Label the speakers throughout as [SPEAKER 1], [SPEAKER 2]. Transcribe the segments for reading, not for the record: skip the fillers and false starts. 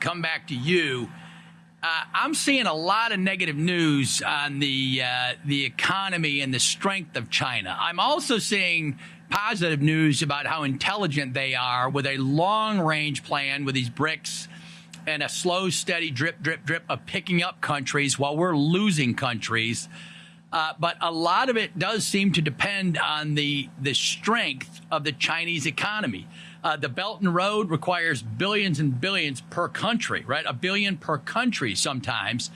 [SPEAKER 1] come back to you. I'm seeing a lot of negative news on the economy and the strength of China. I'm also seeing positive news about how intelligent they are with a long-range plan with these BRICS and a slow, steady drip, drip, drip of picking up countries while we're losing countries. But a lot of it does seem to depend on the strength of the Chinese economy. The Belt and Road requires billions and billions per country, right? $1 billion per country sometimes,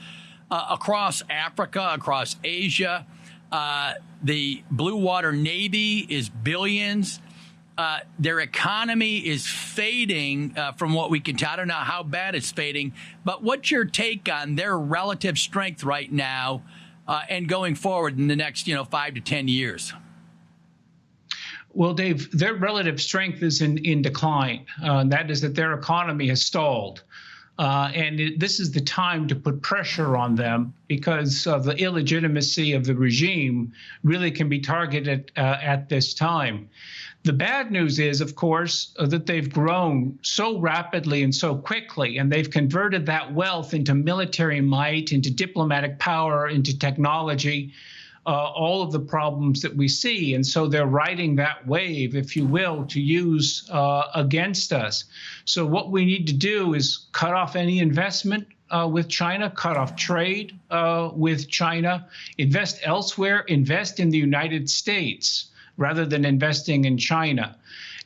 [SPEAKER 1] across Africa, across Asia. The Blue Water Navy is billions. Their economy is fading from what we can tell. I don't know how bad it's fading, but what's your take on their relative strength right now and going forward in the next, 5 to 10 years?
[SPEAKER 2] Well, Dave, their relative strength is in decline. That is that their economy has stalled. This is the time to put pressure on them because the illegitimacy of the regime really can be targeted at this time. The bad news is, of course, that they've grown so rapidly and so quickly, and they've converted that wealth into military might, into diplomatic power, into technology, all of the problems that we see. And so they're riding that wave, if you will, to use against us. So what we need to do is cut off any investment with China, cut off trade with China, invest elsewhere, invest in the United States rather than investing in China.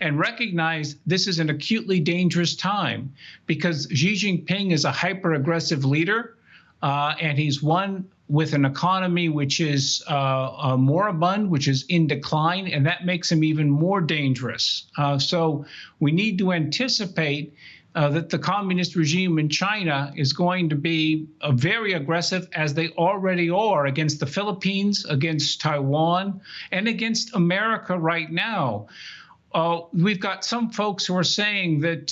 [SPEAKER 2] And recognize this is an acutely dangerous time because Xi Jinping is a hyper-aggressive leader, and he's one with an economy which is moribund, which is in decline, and that makes him even more dangerous. So we need to anticipate that the communist regime in China is going to be very aggressive, as they already are, against the Philippines, against Taiwan, and against America right now. We've got some folks who are saying that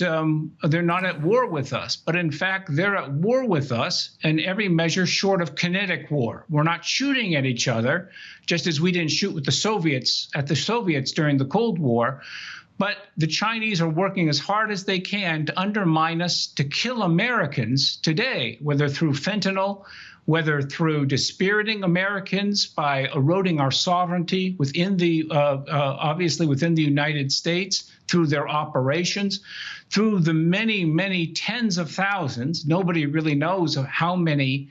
[SPEAKER 2] they're not at war with us, but in fact, they're at war with us in every measure short of kinetic war. We're not shooting at each other, just as we didn't shoot with the Soviets during the Cold War. But the Chinese are working as hard as they can to undermine us, to kill Americans today, whether through fentanyl, whether through dispiriting Americans by eroding our sovereignty within the, obviously within the United States, through their operations, through the many, many tens of thousands. Nobody really knows how many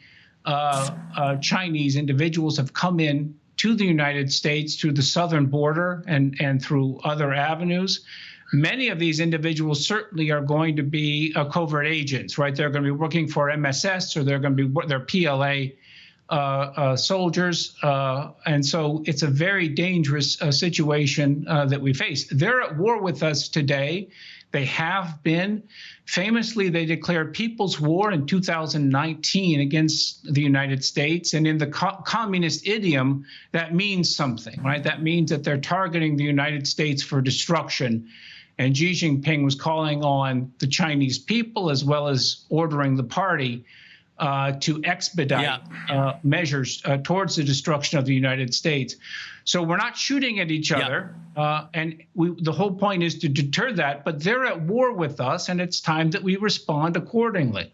[SPEAKER 2] Chinese individuals have come in to the United States through the southern border and through other avenues. Many of these individuals certainly are going to be covert agents, right? They're going to be working for MSS, or they're going to be they're PLA soldiers, and so it's a very dangerous situation that we face. They're at war with us today. They have been. Famously, they declared people's war in 2019 against the United States. And in the communist idiom, that means something, right? That means that they're targeting the United States for destruction. And Xi Jinping was calling on the Chinese people, as well as ordering the party to expedite measures towards the destruction of the United States. So we're not shooting at each other, and the whole point is to deter that, but they're at war with us, and it's time that we respond accordingly.